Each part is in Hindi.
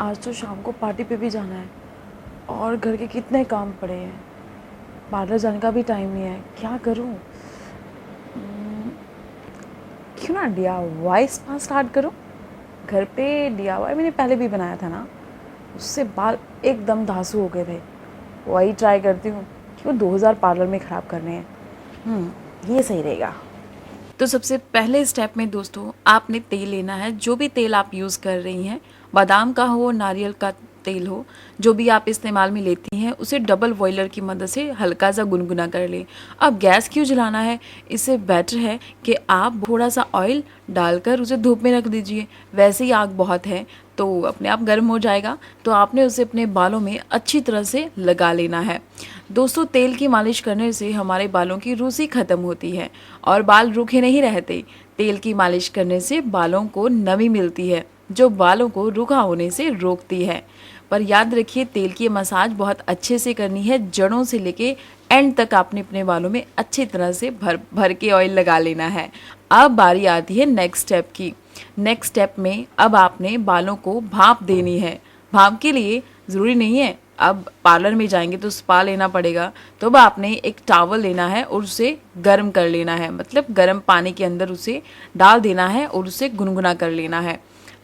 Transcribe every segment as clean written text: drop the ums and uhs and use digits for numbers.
आज तो शाम को पार्टी पे भी जाना है और घर के कितने काम पड़े हैं। पार्लर जाने का भी टाइम नहीं है, क्या करूं? क्यों ना DIY स्पा स्टार्ट करूं। घर पे DIY मैंने पहले भी बनाया था ना, उससे बाल एकदम धांसू हो गए थे। वही ट्राई करती हूँ, क्यों 2000 पार्लर में ख़राब करने हैं। ये सही रहेगा। तो सबसे पहले स्टेप में दोस्तों आपने तेल लेना है। जो भी तेल आप यूज़ कर रही हैं, बादाम का हो, नारियल का तेल हो, जो भी आप इस्तेमाल में लेती हैं, उसे डबल बॉयलर की मदद से हल्का सा गुनगुना कर लें। अब गैस क्यों जलाना है? इससे बेटर है कि आप थोड़ा सा ऑयल डालकर उसे धूप में रख दीजिए। वैसे ही आग बहुत है तो अपने आप गर्म हो जाएगा। तो आपने उसे अपने बालों में अच्छी तरह से लगा लेना है। दोस्तों तेल की मालिश करने से हमारे बालों की रूसी ख़त्म होती है और बाल रूखे नहीं रहते। तेल की मालिश करने से बालों को नमी मिलती है जो बालों को रूखा होने से रोकती है। पर याद रखिए तेल की मसाज बहुत अच्छे से करनी है, जड़ों से लेके एंड तक आपने अपने बालों में अच्छी तरह से भर भर के ऑयल लगा लेना है। अब बारी आती है नेक्स्ट स्टेप की। नेक्स्ट स्टेप में अब आपने बालों को भाप देनी है। भाप के लिए ज़रूरी नहीं है अब पार्लर में जाएंगे तो स्पा लेना पड़ेगा, तो अब आपने एक टॉवल लेना है और उसे गर्म कर लेना है, मतलब गर्म पानी के अंदर उसे डाल देना है और उसे गुनगुना कर लेना है।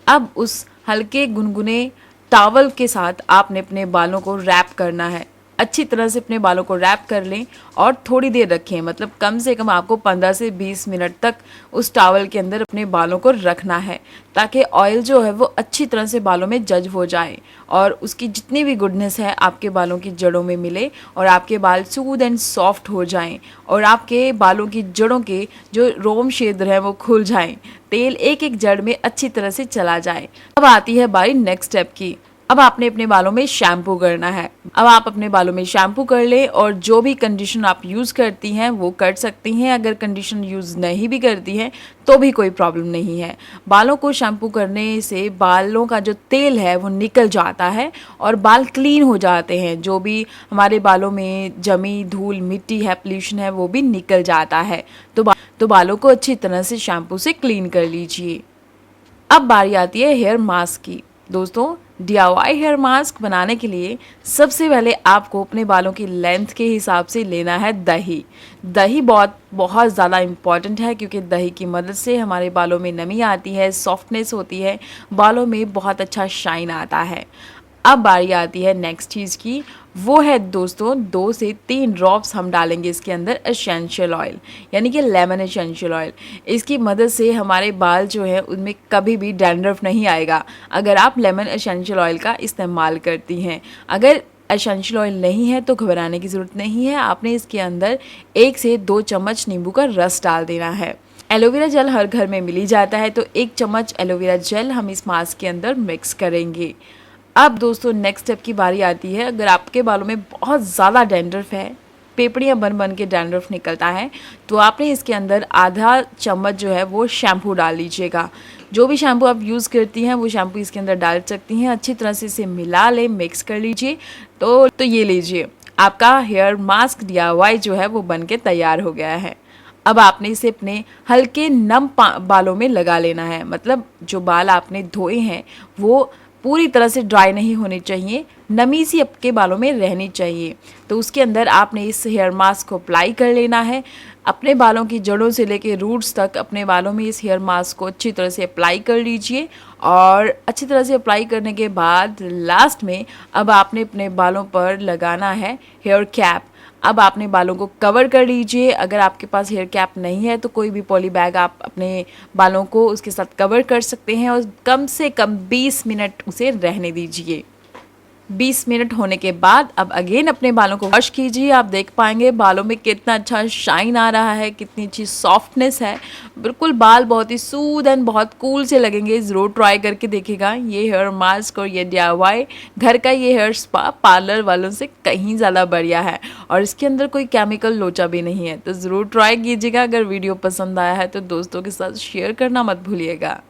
अब उस हल्के गुनगुने टॉवल के साथ आपने अपने बालों को रैप करना है। अच्छी तरह से अपने बालों को रैप कर लें और थोड़ी देर रखें, मतलब कम से कम आपको 15 से 20 मिनट तक उस टॉवल के अंदर अपने बालों को रखना है, ताकि ऑयल जो है वो अच्छी तरह से बालों में जज हो जाए और उसकी जितनी भी गुडनेस है आपके बालों की जड़ों में मिले और आपके बाल स्मूथ एंड सॉफ्ट हो जाएं और आपके बालों की जड़ों के जो रोम क्षेत्र है वो खुल जाएं। तेल एक एक जड़ में अच्छी तरह से चला जाए। अब आती है बारी नेक्स्ट स्टेप की। अब आपने अपने बालों में शैम्पू करना है। अब आप अपने बालों में शैम्पू कर लें और जो भी कंडीशन आप यूज़ करती हैं वो कर सकती हैं। अगर कंडीशन यूज़ नहीं भी करती हैं तो भी कोई प्रॉब्लम नहीं है। बालों को शैम्पू करने से बालों का जो तेल है वो निकल जाता है और बाल क्लीन हो जाते हैं। जो भी हमारे बालों में जमी धूल मिट्टी है, पोल्यूशन है, वो भी निकल जाता है। तो बालों को अच्छी तरह से शैम्पू से क्लीन कर लीजिए। अब बारी आती है हेयर मास्क की। दोस्तों DIY हेयर मास्क बनाने के लिए सबसे पहले आपको अपने बालों की लेंथ के हिसाब से लेना है दही। दही बहुत ज़्यादा इम्पॉर्टेंट है क्योंकि दही की मदद से हमारे बालों में नमी आती है, सॉफ्टनेस होती है, बालों में बहुत अच्छा शाइन आता है। अब बारी आती है नेक्स्ट चीज़ की, वो है दोस्तों 2 से 3 ड्रॉप्स हम डालेंगे इसके अंदर एसेंशियल ऑयल, यानी कि लेमन एसेंशियल ऑयल। इसकी मदद से हमारे बाल जो है उनमें कभी भी डैंड्रफ नहीं आएगा अगर आप लेमन एसेंशियल ऑयल का इस्तेमाल करती हैं। अगर एसेंशियल ऑयल नहीं है तो घबराने की ज़रूरत नहीं है। आपने इसके अंदर 1 से 2 चम्मच नींबू का रस डाल देना है। एलोवेरा जेल हर घर में मिल ही जाता है, तो 1 चम्मच एलोवेरा जेल हम इस मास्क के अंदर मिक्स करेंगे। अब दोस्तों नेक्स्ट स्टेप की बारी आती है। अगर आपके बालों में बहुत ज़्यादा डैंड्रफ है, पेपड़ियाँ बन बन के डैंड्रफ निकलता है, तो आपने इसके अंदर आधा चम्मच जो है वो शैम्पू डाल लीजिएगा। जो भी शैम्पू आप यूज़ करती हैं वो शैम्पू इसके अंदर डाल सकती हैं। अच्छी तरह से इसे मिला लें, मिक्स कर लीजिए। तो ये लीजिए, आपका हेयर मास्क DIY जो है वो बन के तैयार हो गया है। अब आपने इसे अपने हल्के नम बालों में लगा लेना है, मतलब जो बाल आपने धोए हैं वो पूरी तरह से ड्राई नहीं होने चाहिए, नमी सी आपके बालों में रहनी चाहिए। तो उसके अंदर आपने इस हेयर मास्क को अप्लाई कर लेना है। अपने बालों की जड़ों से लेके रूट्स तक अपने बालों में इस हेयर मास्क को अच्छी तरह से अप्लाई कर लीजिए और अच्छी तरह से अप्लाई करने के बाद लास्ट में अब आपने अपने बालों पर लगाना है हेयर कैप। अब आपने बालों को कवर कर लीजिए। अगर आपके पास हेयर कैप नहीं है तो कोई भी पॉली बैग आप अपने बालों को उसके साथ कवर कर सकते हैं और कम से कम 20 मिनट उसे रहने दीजिए। 20 मिनट होने के बाद अब अगेन अपने बालों को वॉश कीजिए। आप देख पाएंगे बालों में कितना अच्छा शाइन आ रहा है, कितनी अच्छी सॉफ्टनेस है। बिल्कुल बाल बहुत ही स्मूथ एंड बहुत कूल से लगेंगे। ज़रूर ट्राई करके देखिएगा ये हेयर मास्क और ये DIY घर का ये हेयर स्पा पार्लर वालों से कहीं ज़्यादा बढ़िया है और इसके अंदर कोई केमिकल लोचा भी नहीं है। तो ज़रूर ट्राई कीजिएगा। अगर वीडियो पसंद आया है तो दोस्तों के साथ शेयर करना मत भूलिएगा।